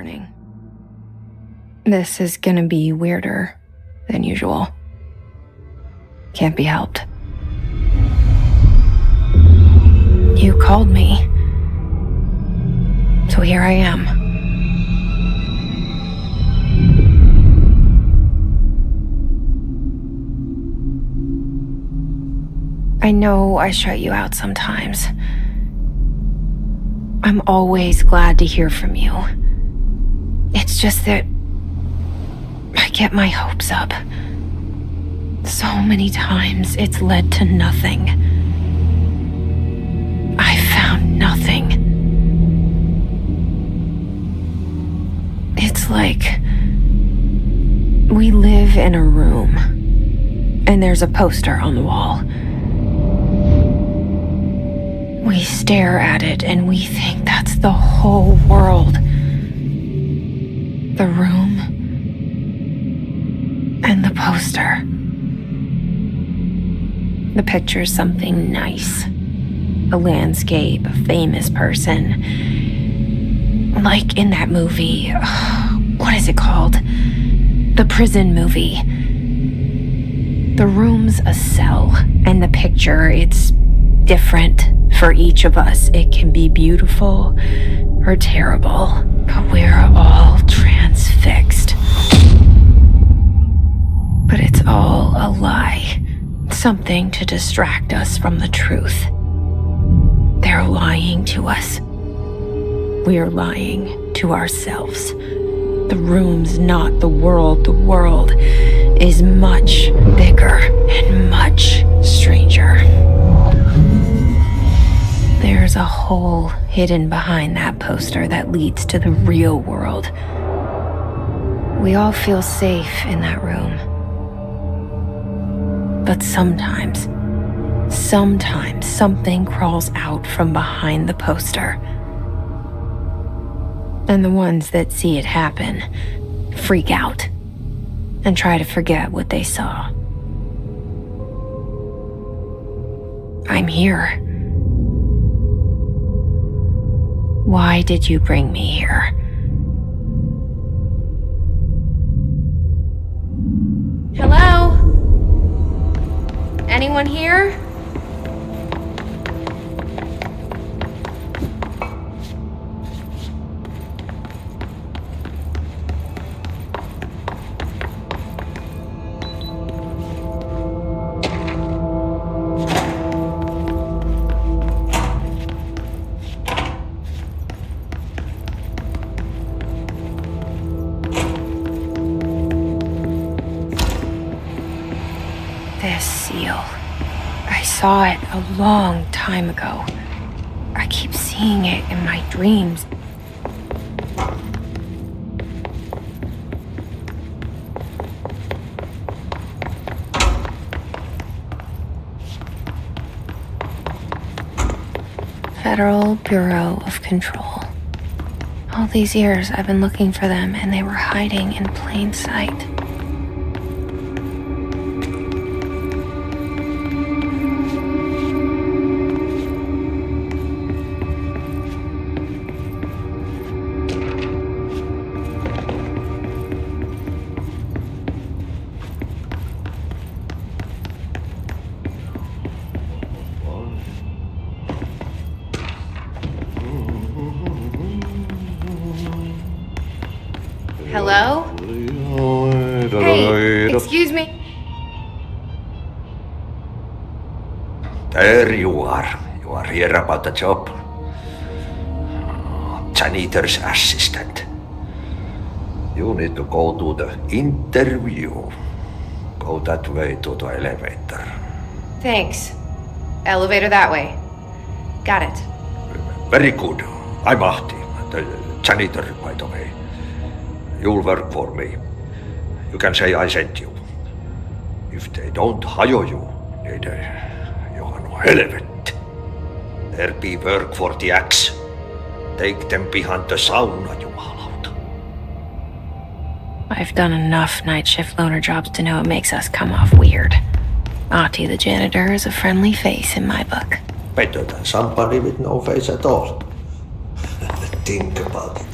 morning. This is gonna be weirder than usual. Can't be helped. You called me. So here I am. I know I shut you out sometimes. I'm always glad to hear from you. It's just that I get my hopes up. So many times it's led to nothing. I found nothing. It's like we live in a room and there's a poster on the wall. We stare at it and we think that's the whole world. The room and the poster. The picture's something nice. A landscape, a famous person. Like in that movie, what is it called? The prison movie. The room's a cell, and the picture, it's different for each of us. It can be beautiful or terrible, but we're all transfixed. But it's all a lie. Something to distract us from the truth. They're lying to us. We're lying to ourselves. The room's not the world. The world is much bigger and much stranger. There's a hole hidden behind that poster that leads to the real world. We all feel safe in that room. But sometimes something crawls out from behind the poster. And the ones that see it happen freak out and try to forget what they saw. I'm here. Why did you bring me here? Hello? Anyone here? This seal. I saw it a long time ago. I keep seeing it in my dreams. Federal Bureau of Control. All these years I've been looking for them and they were hiding in plain sight. Hello? Hey, excuse me. There you are. You are here about the job. Janitor's assistant. You need to go to the interview. Go that way to the elevator. Thanks. Elevator that way. Got it. Very good. I'm Ahti, the janitor, by the way. You'll work for me. You can say I sent you. If they don't hire you, niin johan on helvet. There be work for the axe. Take them behind the sauna, jumalauta. I've done enough night shift loner jobs to know it makes us come off weird. Ahti the janitor is a friendly face in my book. Better than somebody with no face at all. Think about it.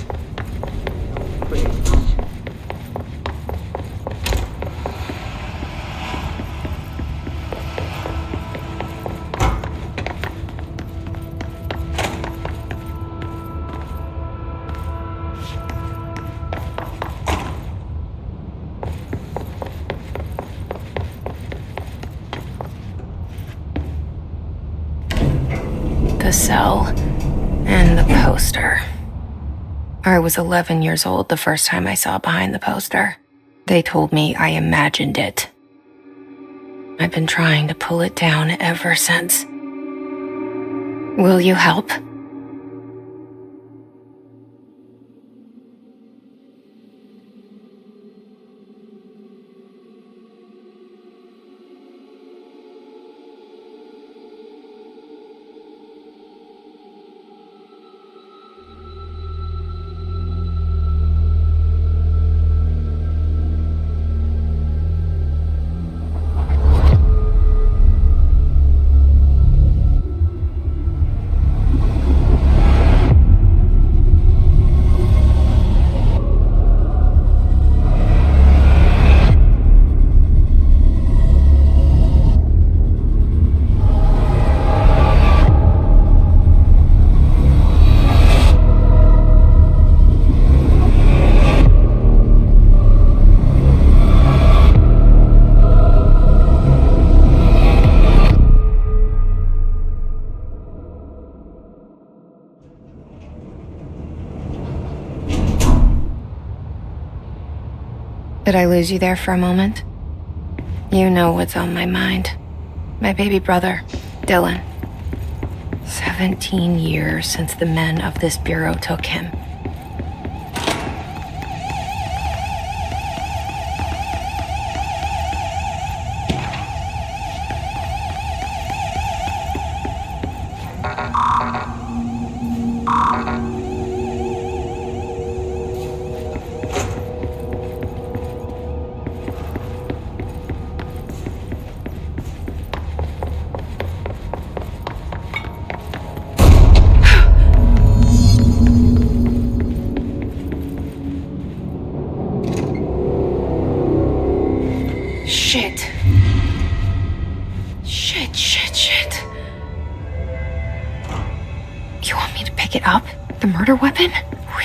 cell and the poster. I was 11 years old the first time I saw behind the poster. They told me I imagined it. I've been trying to pull it down ever since. Will you help? Did I lose you there for a moment? You know what's on my mind. My baby brother, Dylan. 17 years since the men of this bureau took him. Shit. You want me to pick it up? The murder weapon?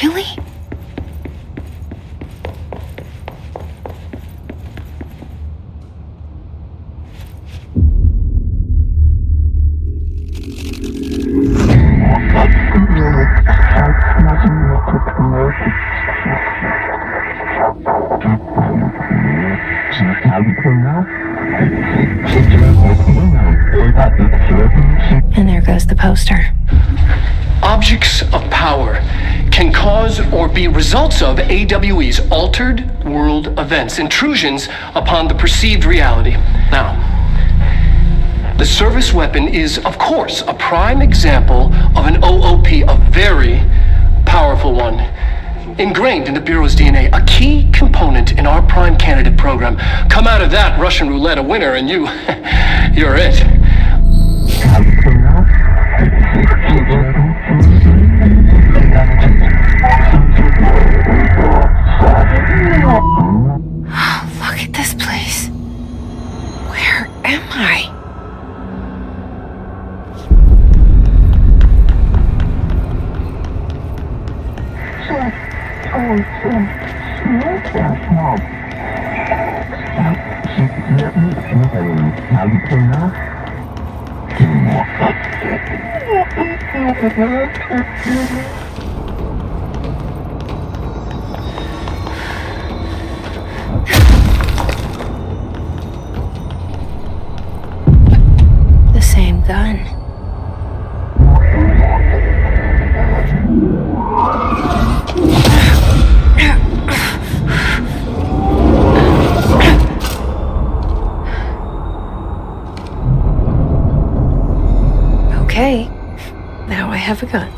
Really? And there goes the poster. Objects of power can cause or be results of AWE's altered world events, intrusions upon the perceived reality. Now, the service weapon is, of course, a prime example of an OOP, a very powerful one, ingrained in the Bureau's DNA, a key component in our prime candidate program. Come out of that Russian roulette a winner and you're it. Look at this place. Where am I? The same gun. Okay, now I have a gun.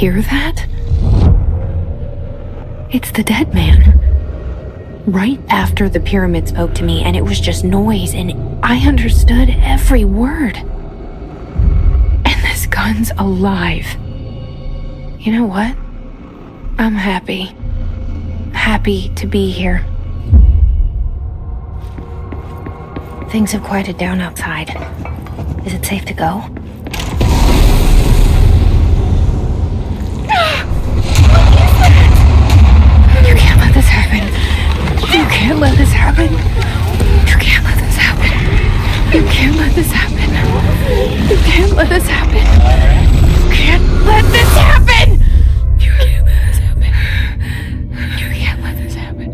hear that? It's the dead man. Right after the pyramid spoke to me, and it was just noise, and I understood every word. And this gun's alive. You know what? I'm happy. Happy to be here. Things have quieted down outside. Is it safe to go? You can't let this happen. You can't let this happen. You can't let this happen. You can't let this happen. You can't let this happen. You can't let this happen. You can't let this happen. You can't let this happen.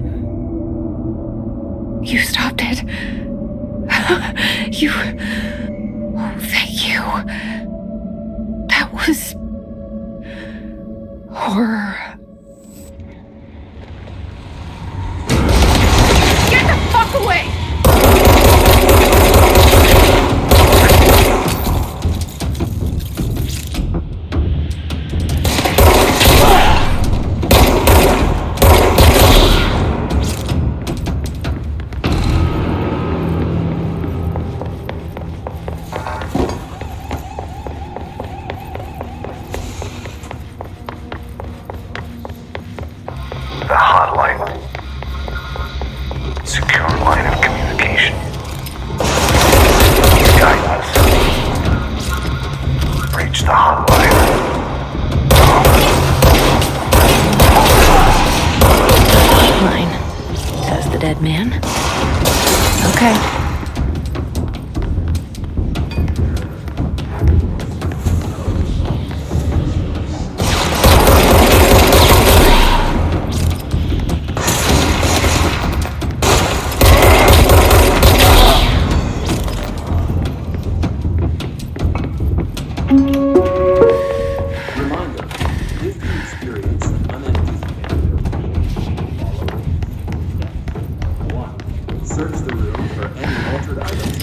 You stopped it. You... Oh, thank you. That was... horror. Get the fuck away! The hotline. Secure line of communication. Guide us. Reach the hotline. Hotline. Says the dead man. Okay. Reminder, if you experience an unanticipated follow 1. Search the room for any altered items.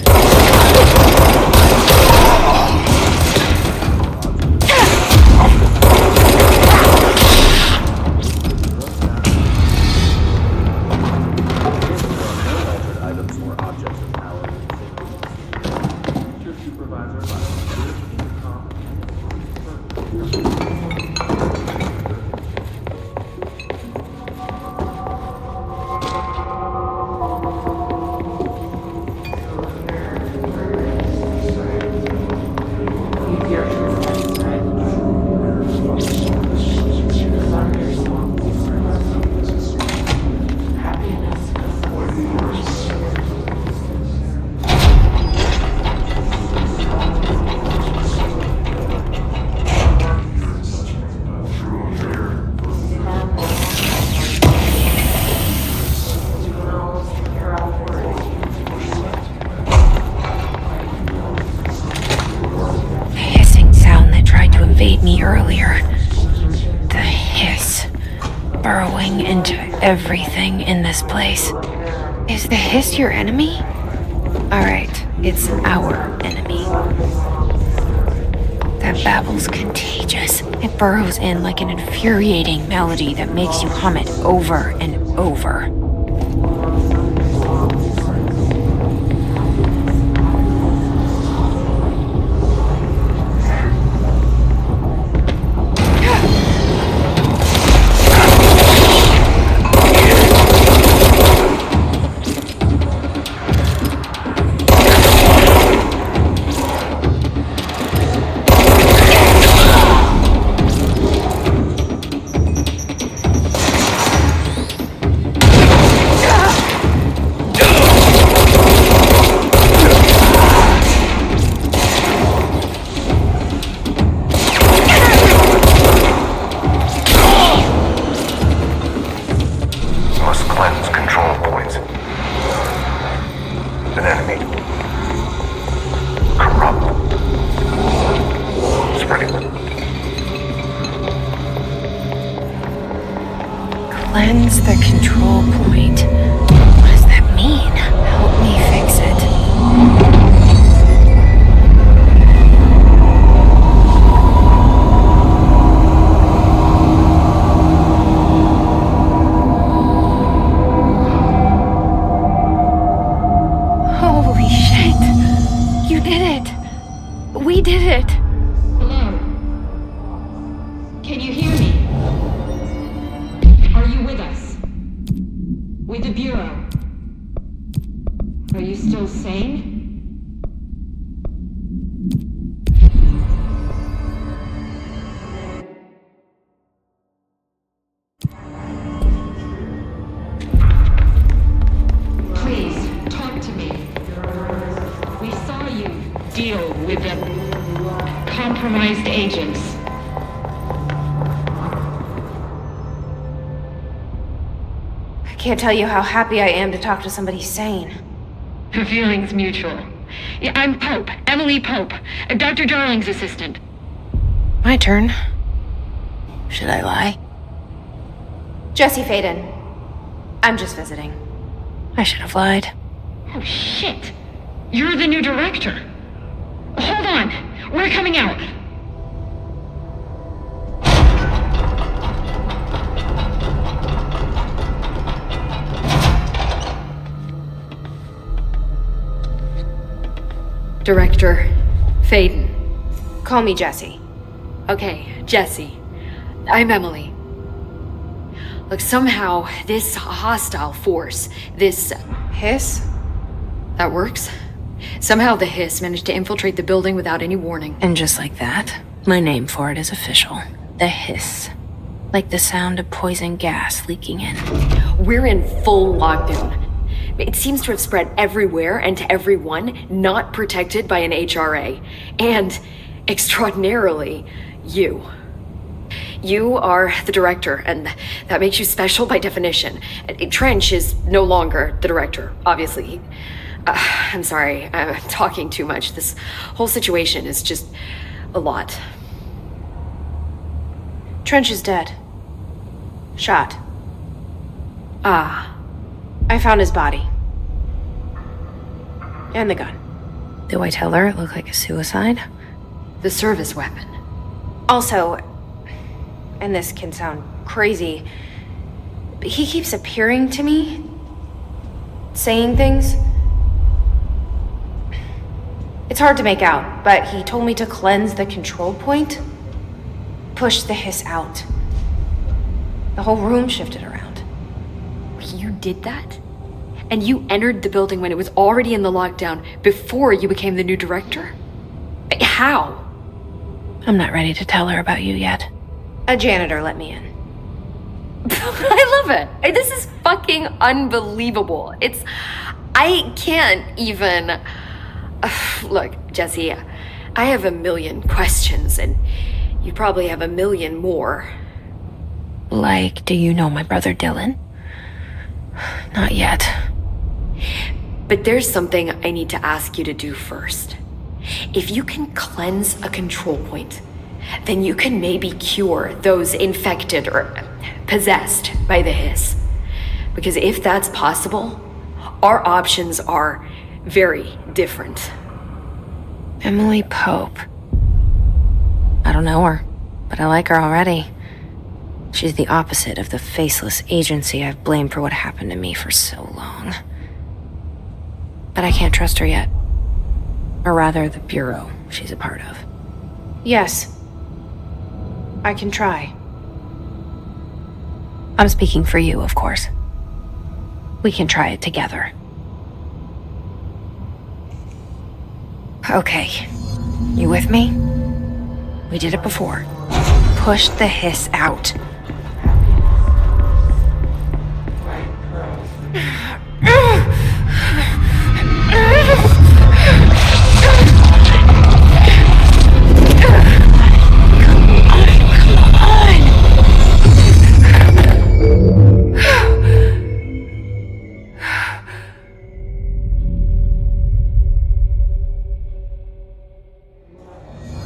Or objects of power and safety. Your supervisor by intercom. Invade me earlier. The hiss burrowing into everything in this place. Is the hiss your enemy? Alright, it's our enemy. That babble's contagious. It burrows in like an infuriating melody that makes you hum it over and over. Cleanse the control point. What does that mean? Help me fix it. Can you hear me? Are you with us? With the Bureau? Are you still sane? Please, talk to me. We saw you deal with the compromised agents. I can't tell you how happy I am to talk to somebody sane. The feeling's mutual. Yeah, I'm Pope, Emily Pope, Dr. Darling's assistant. My turn. Should I lie? Jesse Faden. I'm just visiting. I should have lied. Oh, shit. You're the new director. Hold on. We're coming out. Director Faden. Call me Jesse. Okay, Jesse. I'm Emily. Look, somehow this hostile force, this... Hiss? That works? Somehow the hiss managed to infiltrate the building without any warning. And just like that, my name for it is official. The hiss. Like the sound of poison gas leaking in. We're in full lockdown. It seems to have spread everywhere and to everyone not protected by an HRA. And, extraordinarily, you. You are the director, and that makes you special by definition. Trench is no longer the director, obviously. I'm sorry, I'm talking too much. This whole situation is just a lot. Trench is dead. Shot. Ah. I found his body. And the gun. Do I tell her it looked like a suicide? The service weapon. Also, and this can sound crazy, but he keeps appearing to me, saying things. It's hard to make out, but he told me to cleanse the control point, push the hiss out. The whole room shifted around. You did that? And you entered the building when it was already in the lockdown before you became the new director? How? I'm not ready to tell her about you yet. A janitor let me in. I love it. This is fucking unbelievable. I can't even... Look, Jesse, I have a million questions, and you probably have a million more. Like, do you know my brother Dylan? Not yet. But there's something I need to ask you to do first. If you can cleanse a control point, then you can maybe cure those infected or possessed by the hiss. Because if that's possible, our options are very different. Emily Pope. I don't know her, but I like her already. She's the opposite of the faceless agency I've blamed for what happened to me for so long. But I can't trust her yet. Or rather, the Bureau she's a part of. Yes. I can try. I'm speaking for you, of course. We can try it together. Okay. You with me? We did it before. Push the hiss out.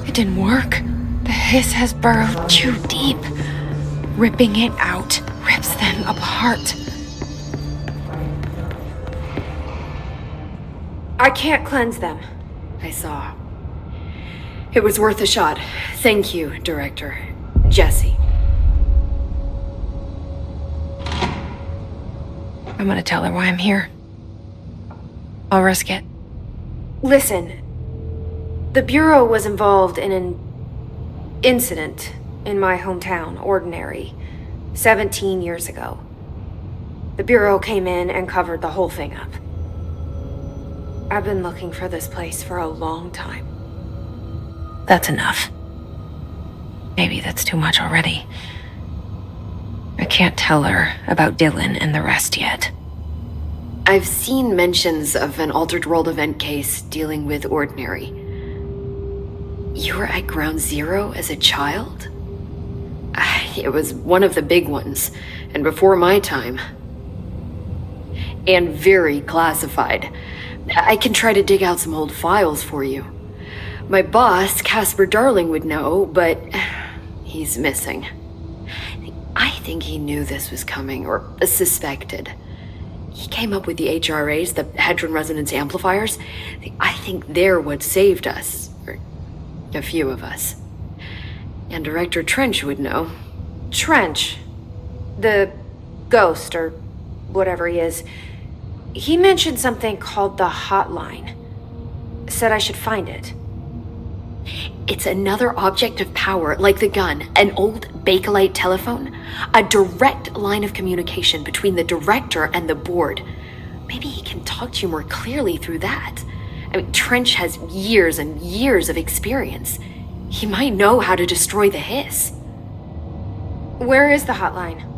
It didn't work. The hiss has burrowed too deep. Ripping it out rips them apart. I can't cleanse them. I saw. It was worth a shot. Thank you, Director. Jesse. I'm gonna tell her why I'm here. I'll risk it. Listen, the Bureau was involved in an incident in my hometown, Ordinary, 17 years ago. The Bureau came in and covered the whole thing up. I've been looking for this place for a long time. That's enough. Maybe that's too much already. I can't tell her about Dylan and the rest yet. I've seen mentions of an Altered World event case dealing with Ordinary. You were at Ground Zero as a child? It was one of the big ones, and before my time. And very classified. I can try to dig out some old files for you. My boss, Casper Darling, would know, but he's missing. I think he knew this was coming, or suspected. He came up with the HRAs, the Hadron Resonance Amplifiers. I think they're what saved us, or a few of us. And Director Trench would know. Trench, the ghost, or whatever he is, he mentioned something called the Hotline. Said I should find it. It's another object of power, like the gun, an old Bakelite telephone, a direct line of communication between the director and the board. Maybe he can talk to you more clearly through that. I mean, Trench has years and years of experience. He might know how to destroy the hiss. Where is the hotline?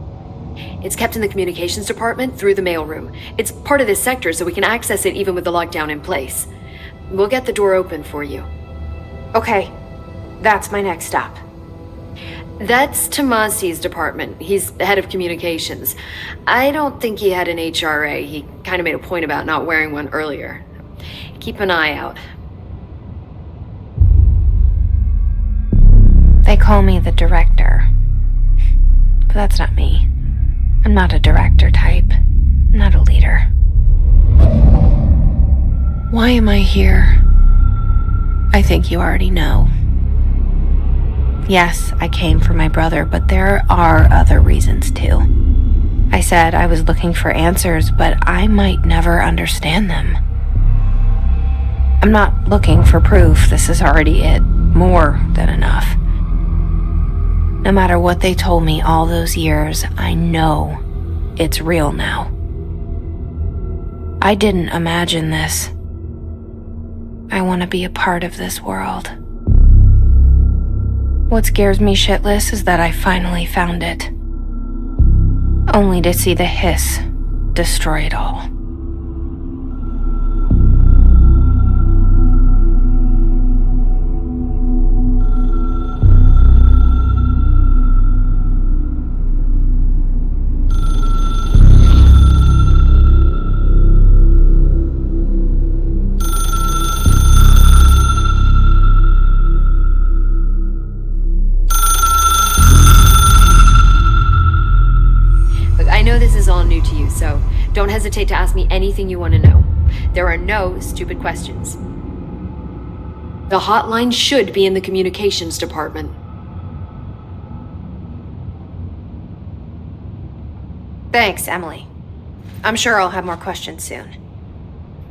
It's kept in the communications department through the mailroom. It's part of this sector, so we can access it even with the lockdown in place. We'll get the door open for you. Okay, that's my next stop. That's Tomasi's department. He's the head of communications. I don't think he had an HRA. He kind of made a point about not wearing one earlier. Keep an eye out. They call me the director. But that's not me. I'm not a director type. I'm not a leader. Why am I here? I think you already know. Yes, I came for my brother, but there are other reasons too. I said I was looking for answers, but I might never understand them. I'm not looking for proof. This is already it. More than enough. No matter what they told me all those years, I know it's real now. I didn't imagine this. I want to be a part of this world. What scares me shitless is that I finally found it. Only to see the hiss destroy it all. So don't hesitate to ask me anything you want to know. There are no stupid questions. The hotline should be in the communications department. Thanks, Emily. I'm sure I'll have more questions soon.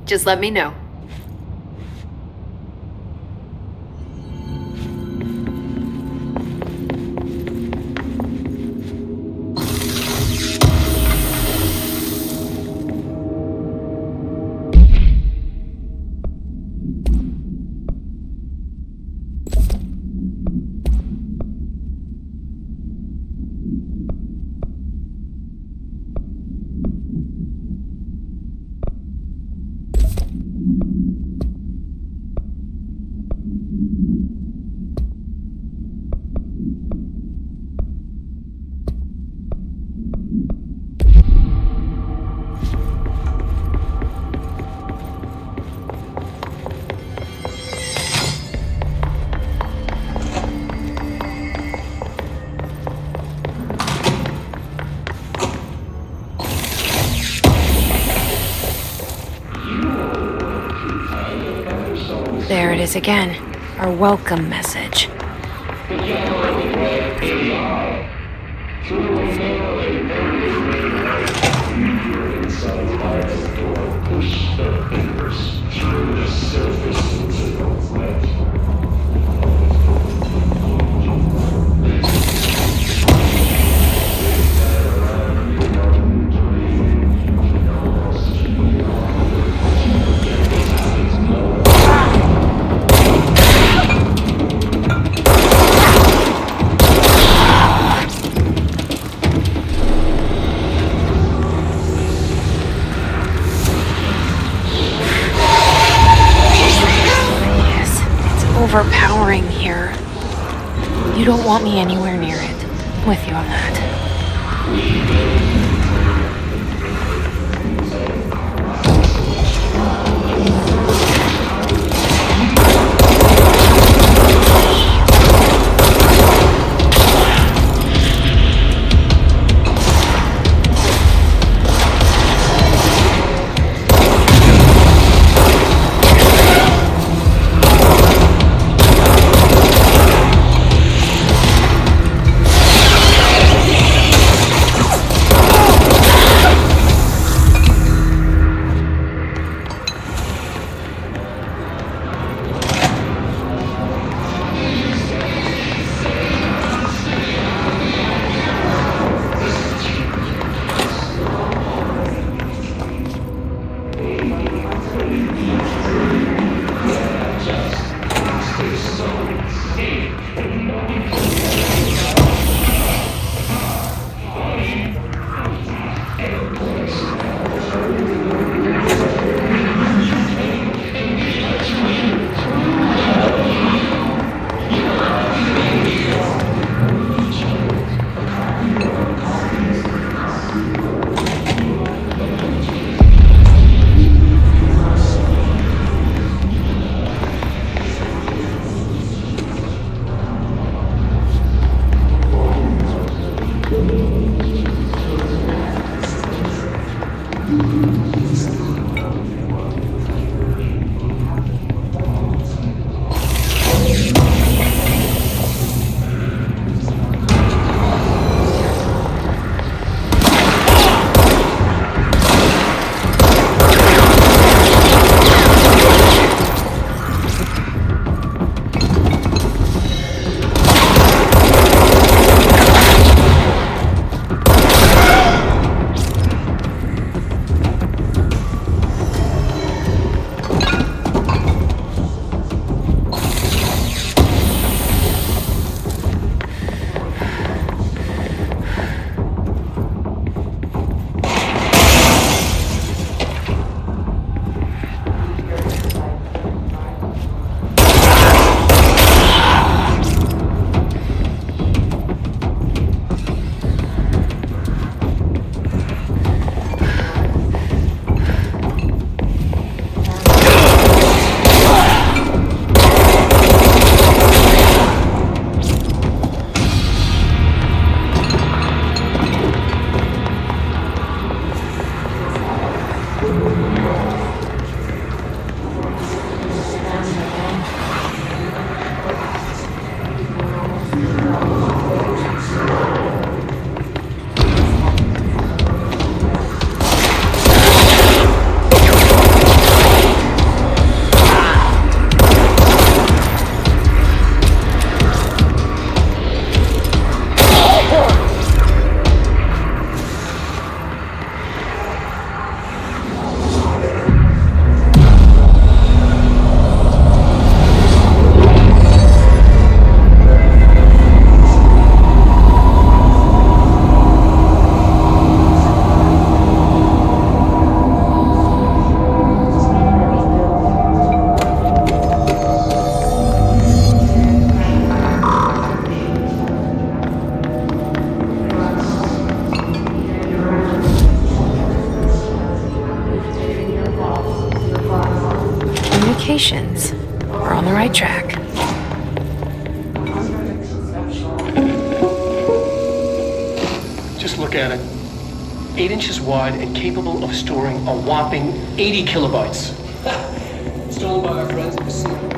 Just let me know. There it is again, our welcome message. don't want me anywhere near it. I'm with you on that. Communications. We're on the right track. Just look at it. 8 inches wide and capable of storing a whopping 80 kilobytes. Stolen by our friends at the sea.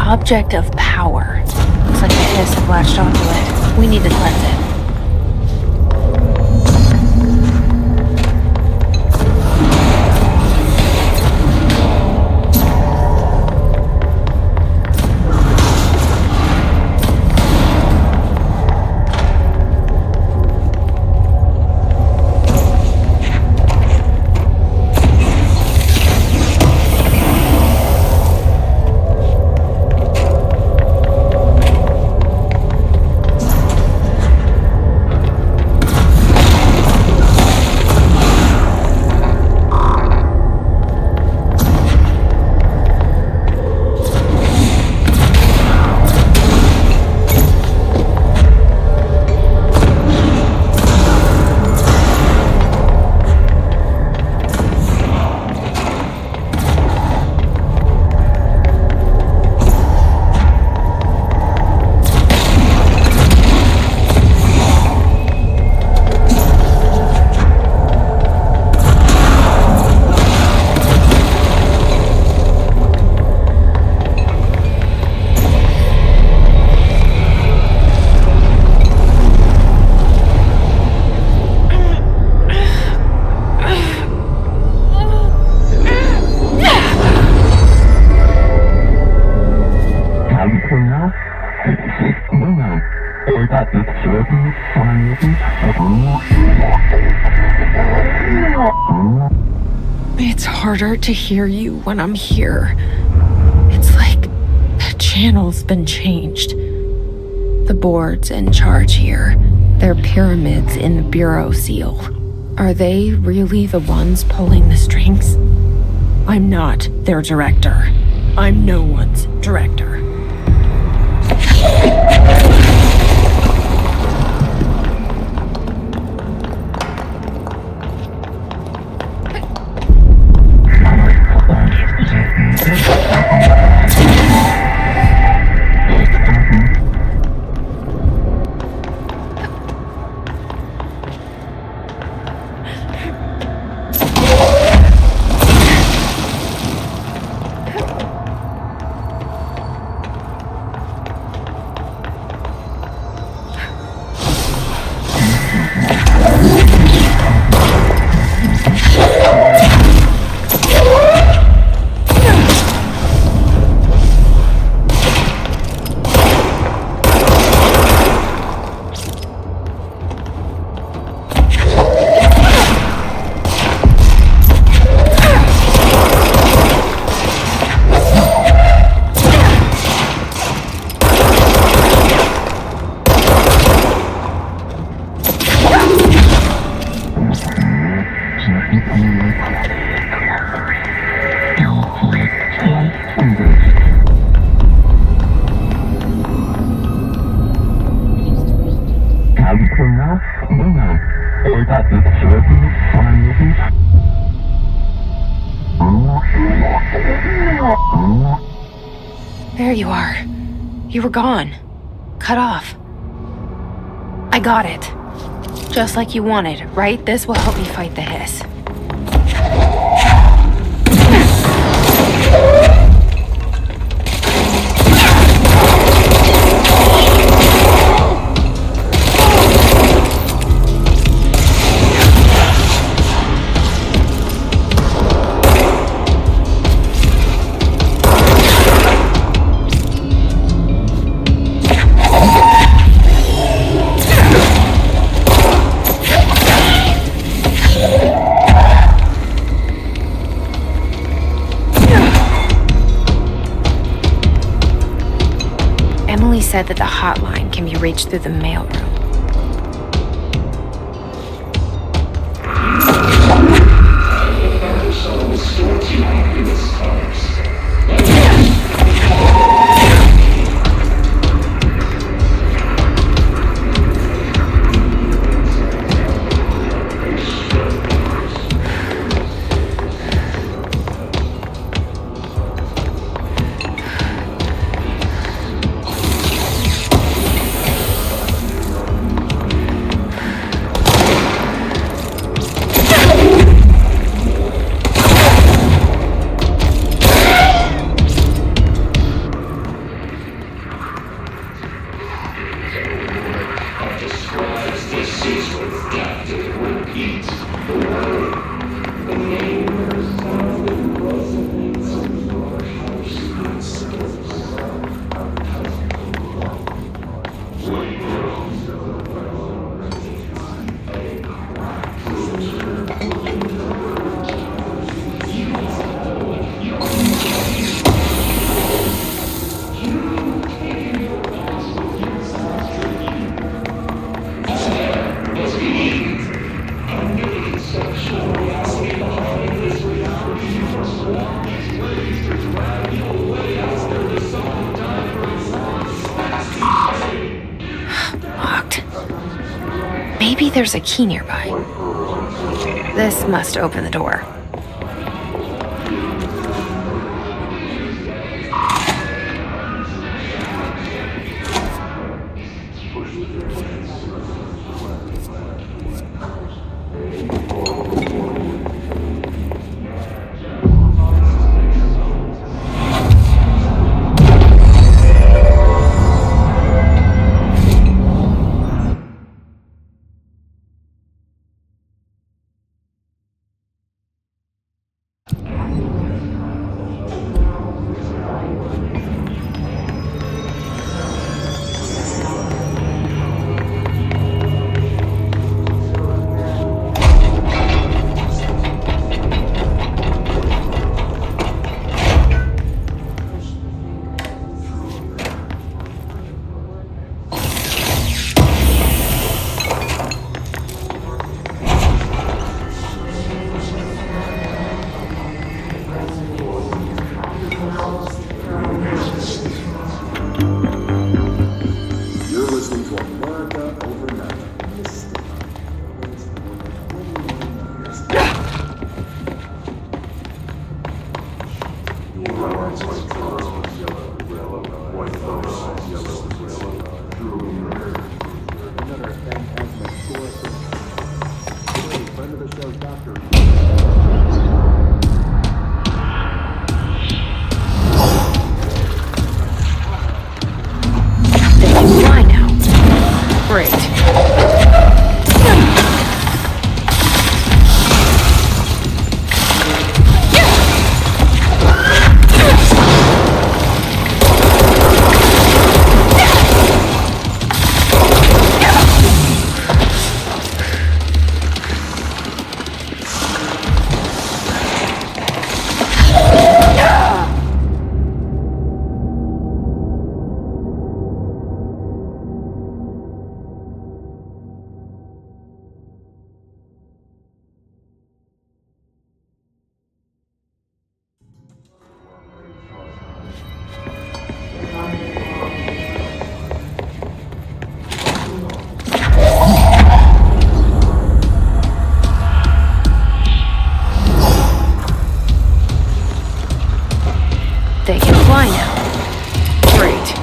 object of power. Looks like the hiss have latched onto it. We need to cleanse it. It's harder to hear you when I'm here. It's like the channel's been changed. The board's in charge here. They're pyramids in the Bureau seal. Are they really the ones pulling the strings? I'm not their director. I'm no one's director. There you are. You were gone. Cut off. I got it. Just like you wanted, right? This will help me fight the hiss. Emily said that the hotline can be reached through the mailroom. Locked. Maybe there's a key nearby. This must open the door. They can fly now. Great.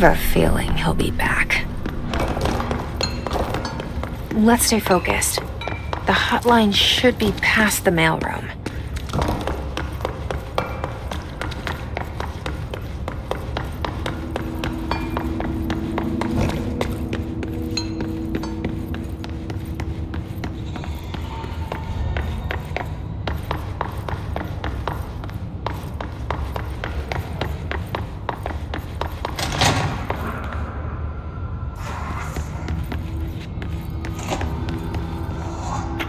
a feeling he'll be back. Let's stay focused. The hotline should be past the mailroom.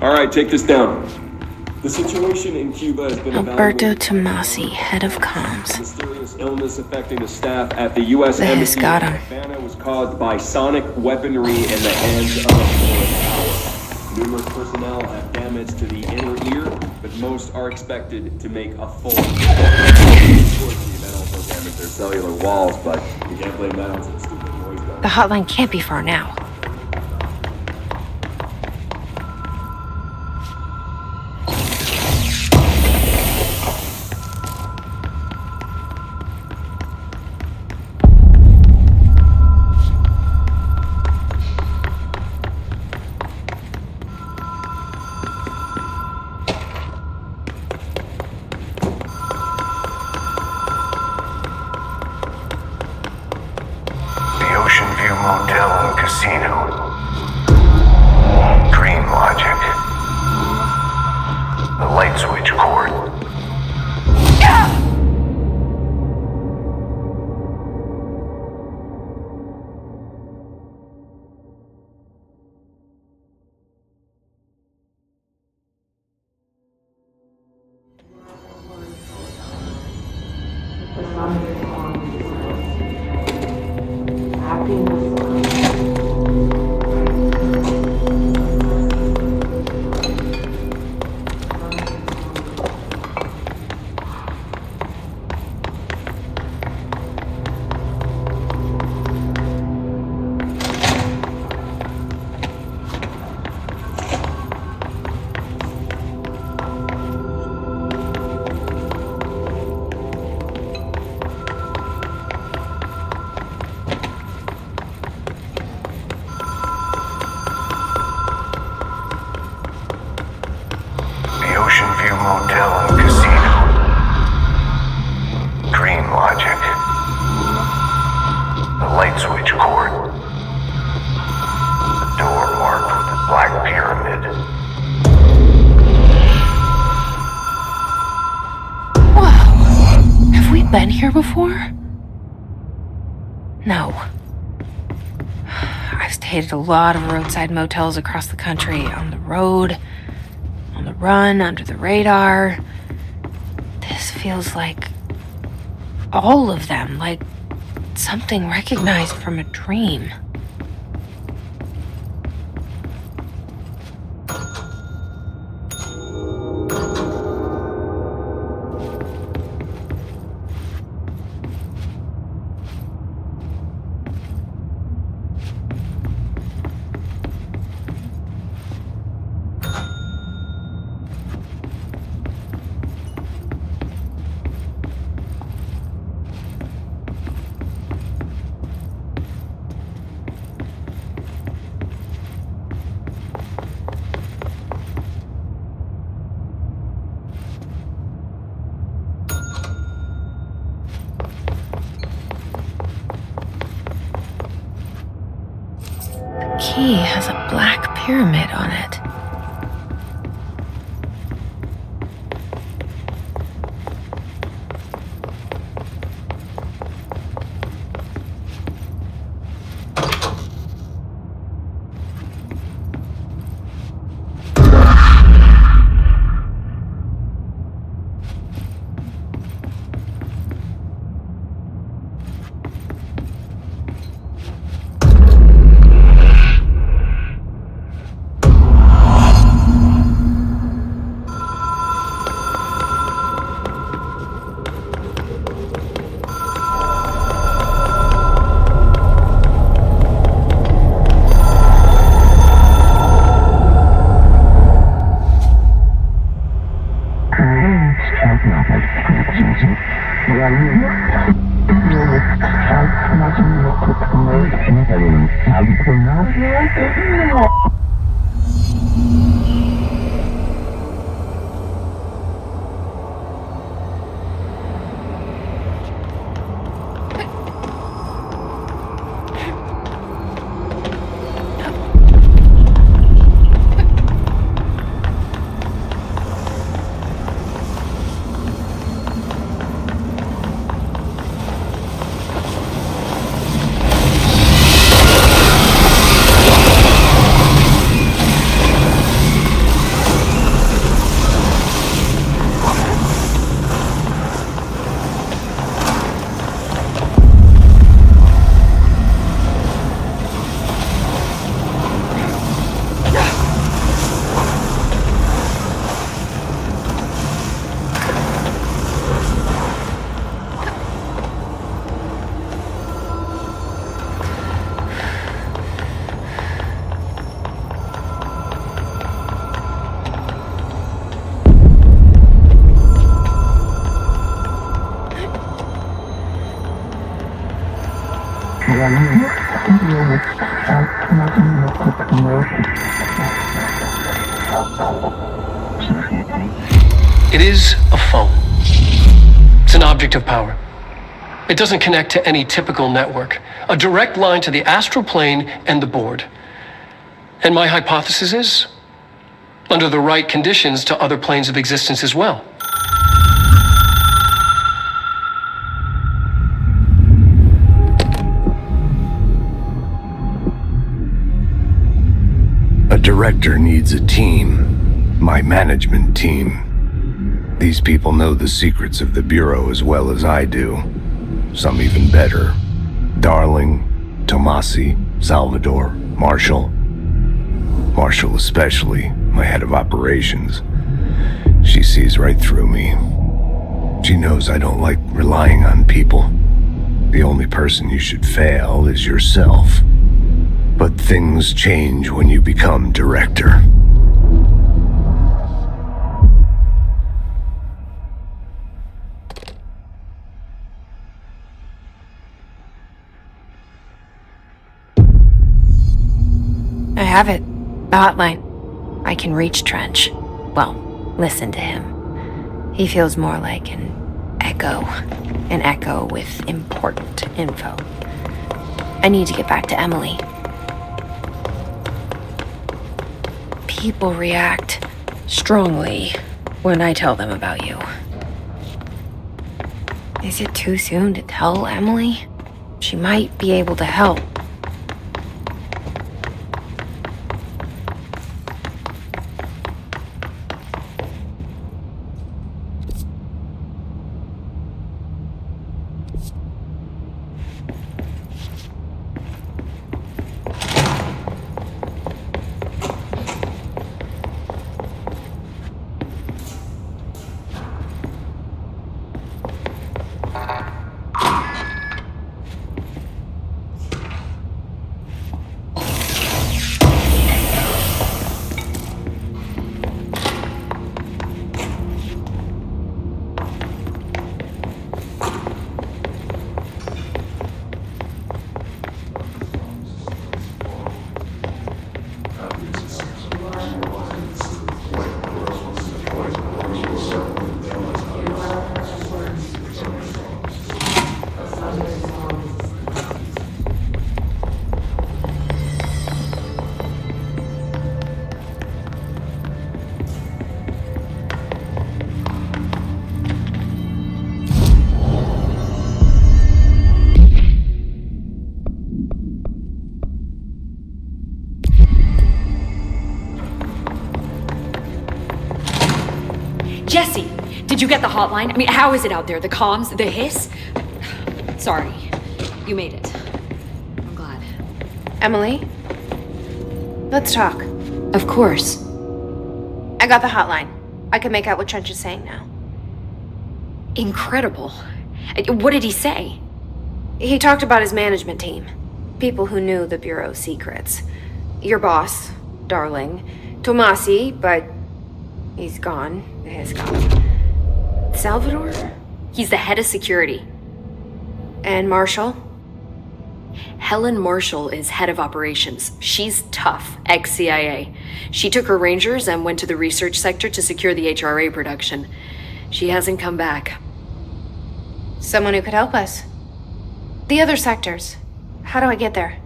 All right, take this down. The situation in Cuba has been Alberto evaluated. Tomasi, head of comms. Mysterious illness affecting the staff at the U.S. This Embassy got in him. Havana was caused by sonic weaponry in the hands of a foreign power. Numerous personnel have damage to the inner ear, but most are expected to make a full. Of course, the event also damaged their cellular walls, but you can't blame that on some stupid noise gun. The hotline can't be far now. The Ocean View Motel and Casino. Dream Logic. The light switch cord. The Ocean View Motel and Casino. Dream Logic. The light switch cord. The door marked with the black pyramid. Whoa! Have we been here before? No. I've stayed at a lot of roadside motels across the country, on the road, on the run, under the radar. This feels like all of them, like something recognized from a dream. The key has a black pyramid on it. Yeah. It is a phone. It's an object of power. It doesn't connect to any typical network. A direct line to the astral plane and the board. And my hypothesis is, under the right conditions, to other planes of existence as well. A director needs a team. My management team. These people know the secrets of the Bureau as well as I do. Some even better. Darling, Tomasi, Salvador, Marshall. Marshall especially, my head of operations. She sees right through me. She knows I don't like relying on people. The only person you should fail is yourself. But things change when you become director. I have it. The hotline. I can reach Trench. Well, listen to him. He feels more like an echo. An echo with important info. I need to get back to Emily. People react strongly when I tell them about you. Is it too soon to tell Emily? She might be able to help. Jesse, did you get the hotline? I mean, how is it out there? The comms? The hiss? Sorry. You made it. I'm glad. Emily? Let's talk. Of course. I got the hotline. I can make out what Trench is saying now. Incredible. What did he say? He talked about his management team. People who knew the Bureau's secrets. Your boss, Darling. Tomasi, but he's gone. He's gone. Salvador? He's the head of security. And Marshall? Helen Marshall is head of operations. She's tough, ex-CIA. She took her Rangers and went to the research sector to secure the HRA production. She hasn't come back. Someone who could help us. The other sectors. How do I get there?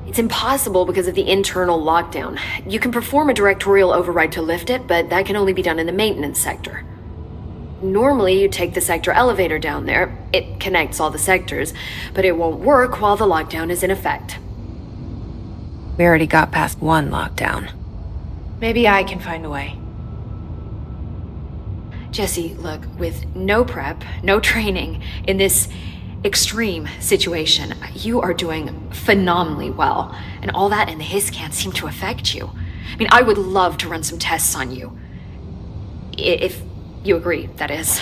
It's impossible because of the internal lockdown. You can perform a directorial override to lift it, but that can only be done in the maintenance sector. Normally, you take the sector elevator down there. It connects all the sectors, but it won't work while the lockdown is in effect. We already got past one lockdown. Maybe I can find a way. Jesse, look, with no prep, no training, in this extreme situation, you are doing phenomenally well. And all that and the hiss can't seem to affect you. I mean, I would love to run some tests on you. If you agree, that is.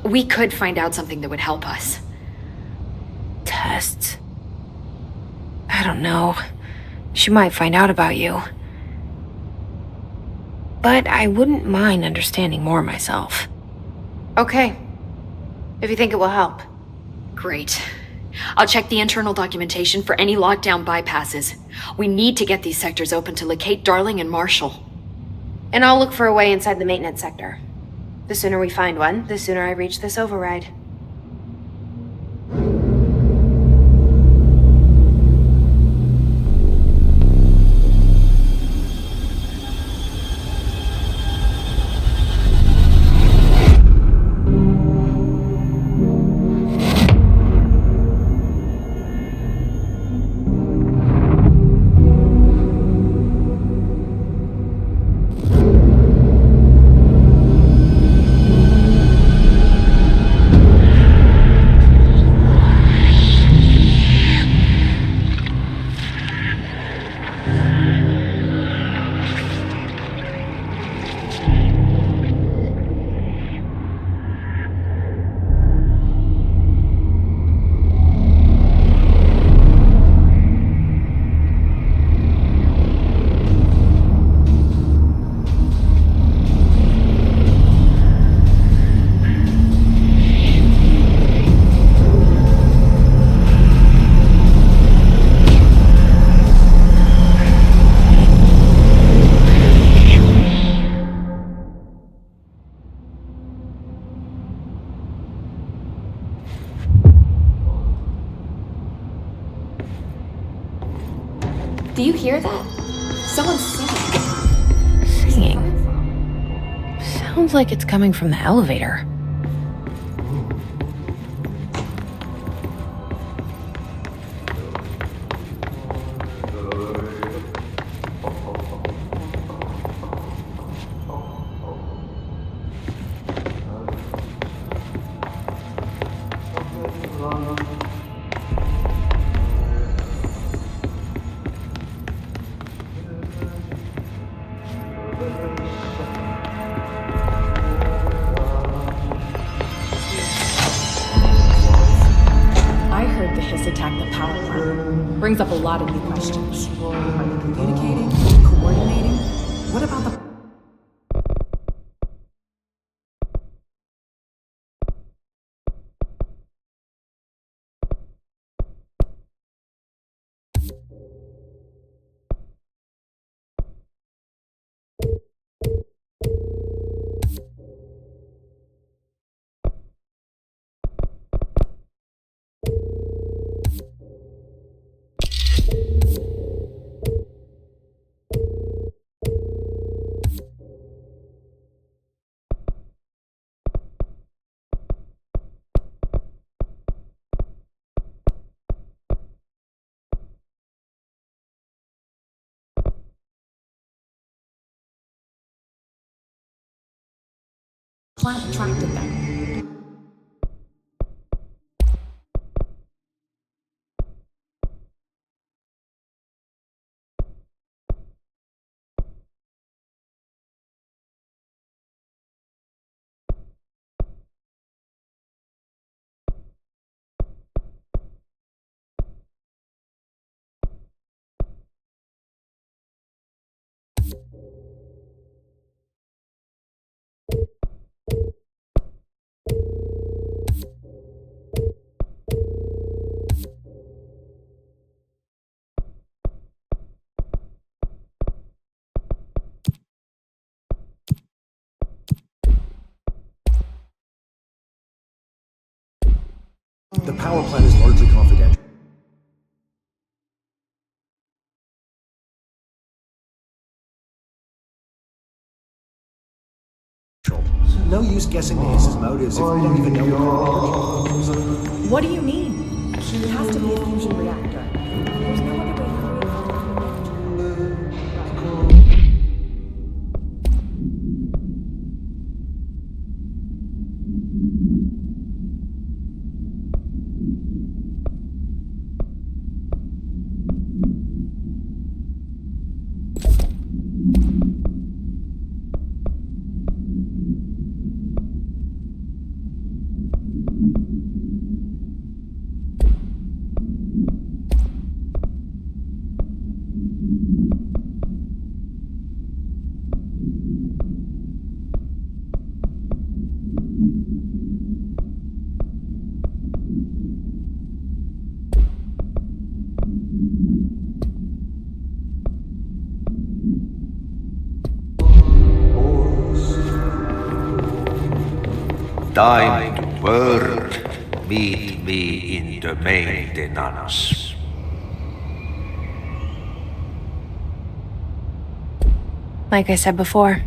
We could find out something that would help us. Tests? I don't know. She might find out about you. But I wouldn't mind understanding more myself. Okay. If you think it will help. Great. I'll check the internal documentation for any lockdown bypasses. We need to get these sectors open to locate Darling and Marshall. And I'll look for a way inside the maintenance sector. The sooner we find one, the sooner I reach this override. Do you hear that? Someone's singing. Singing? Sounds like it's coming from the elevator. I heard the hiss attack the power plant. Brings up a lot of new questions. Are they communicating? Coordinating? What about the plant attracted them? The power plant is largely confidential. No use guessing the Ace's motives if we don't even know what they're charging. What do you mean? It has to be a fusion reactor. There's no other way to create a reactor. Time to work. Meet me in the maintenance. Like I said before,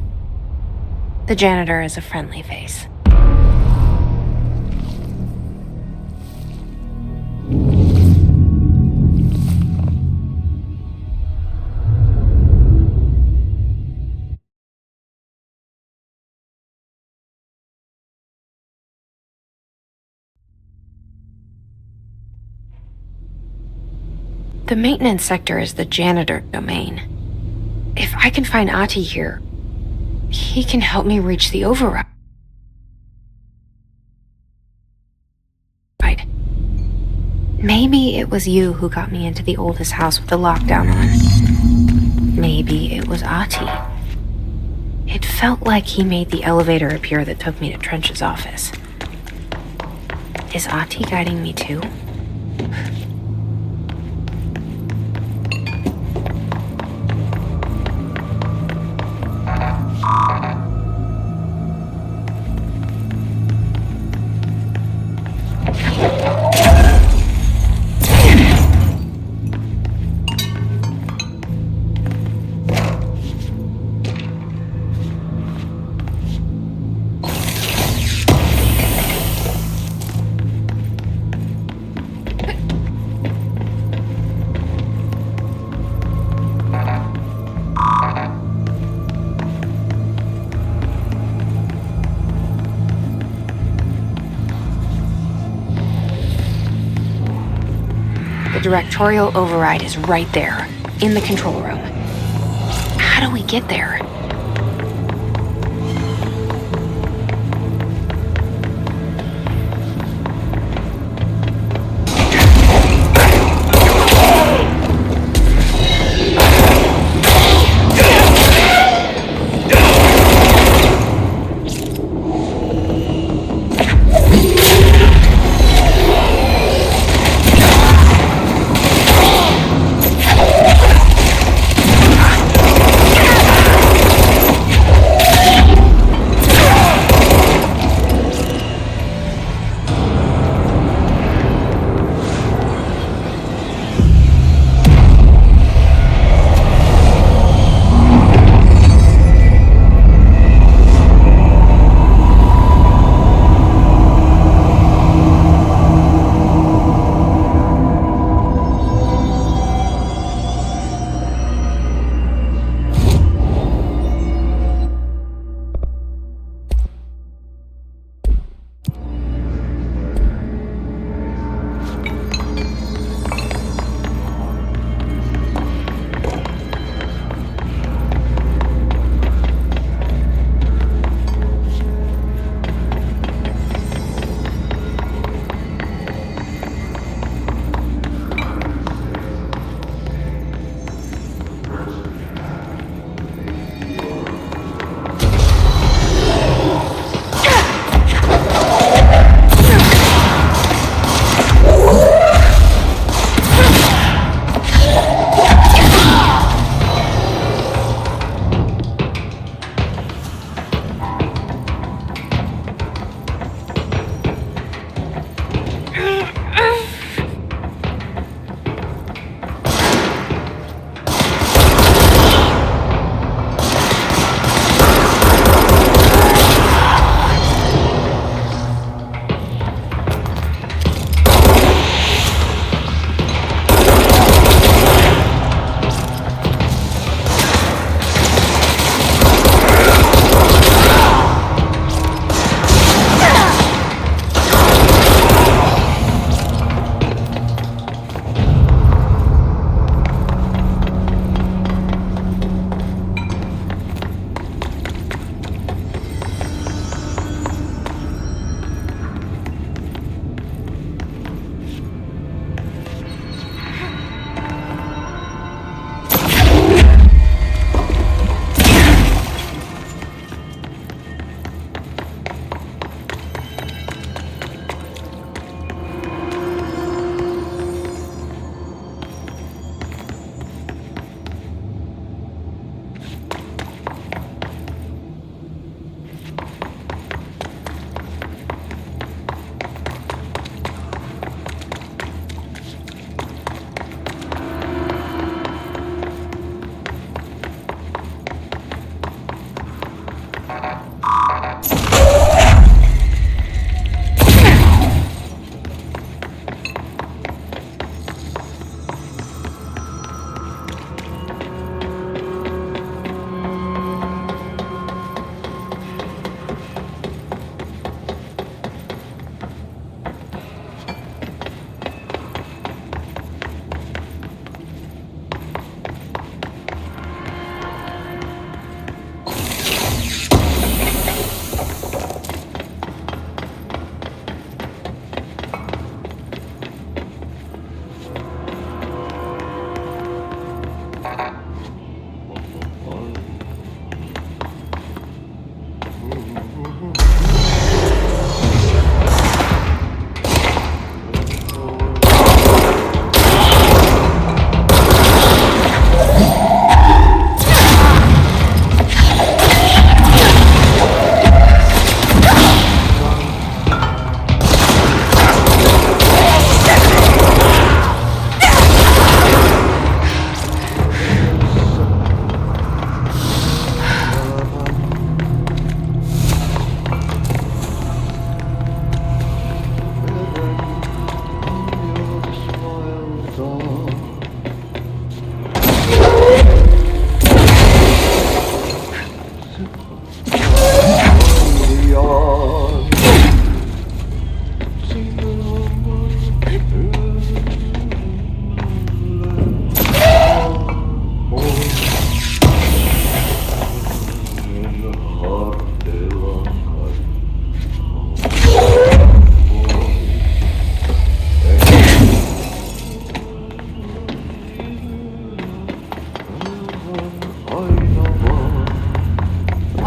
the janitor is a friendly face. The maintenance sector is the janitor domain. If I can find Ahti here, he can help me reach the override. Maybe it was you who got me into the oldest house with the lockdown on. Maybe it was Ahti. It felt like he made the elevator appear that took me to Trench's office. Is Ahti guiding me too? The directorial override is right there, in the control room. How do we get there?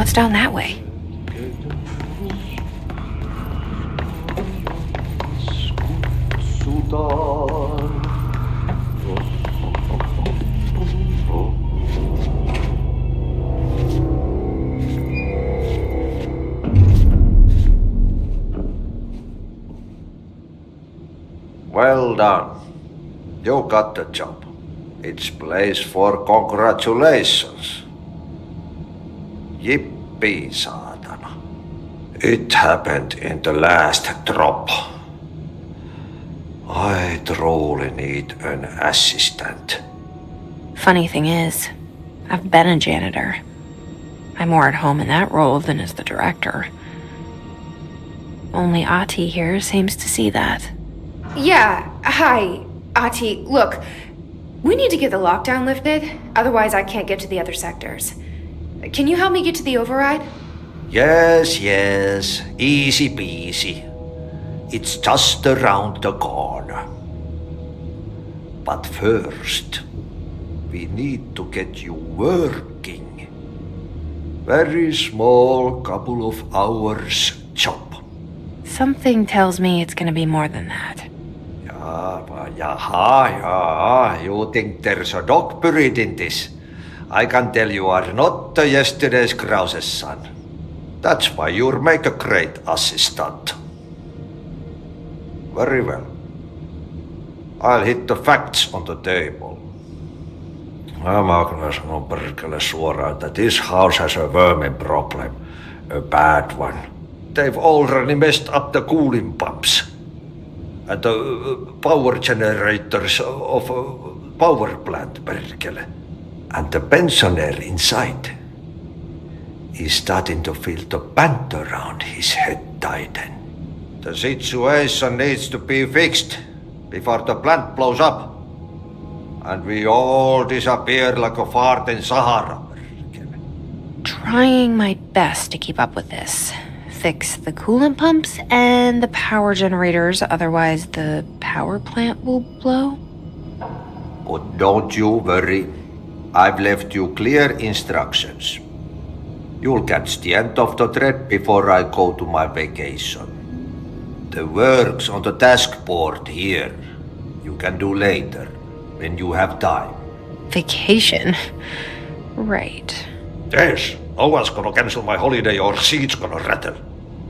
What's down that way? Well done. You got the job. It's place for congratulations. Yippee, saatana. It happened in the last drop. I truly need an assistant. Funny thing is, I've been a janitor. I'm more at home in that role than as the director. Only Ati here seems to see that. Yeah, hi, Ati. Look, we need to get the lockdown lifted, otherwise I can't get to the other sectors. Can you help me get to the override? Yes, easy peasy. It's just around the corner. But first, we need to get you working. Very small couple of hours job. Something tells me it's gonna be more than that. You think there's a dog buried in this? I can tell you are not the yesterday's Krause's son. That's why you'll make a great assistant. Very well. I'll hit the facts on the table. Mä kyllä sanon perkele suoraan, että this house has a vermin problem. A bad one. They've already messed up the cooling pumps. And the power generators of a power plant, perkele. And the pensioner inside is starting to feel the band around his head tighten. The situation needs to be fixed before the plant blows up. And we all disappear like a fart in Sahara. Trying my best to keep up with this. Fix the coolant pumps and the power generators, otherwise the power plant will blow. But don't you worry. I've left you clear instructions. You'll catch the end of the thread before I go to my vacation. The work's on the task board here. You can do later, when you have time. Vacation? Right. Yes, no one's gonna cancel my holiday or seat's gonna rattle.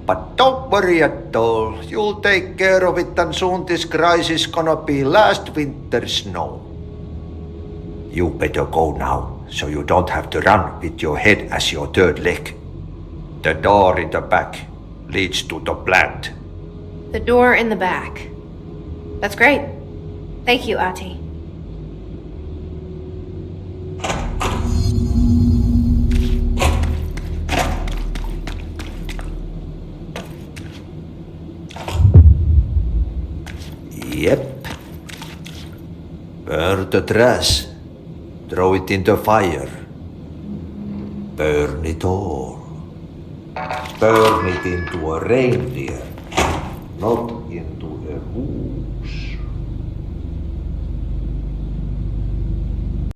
But don't worry at all. You'll take care of it and soon this crisis gonna be last winter's snow. You better go now, so you don't have to run with your head as your third leg. The door in the back leads to the plant. The door in the back. That's great. Thank you, Ati. Yep. Burn the trash. Throw it in the fire. Burn it all. Burn it into a reindeer, not into a moon.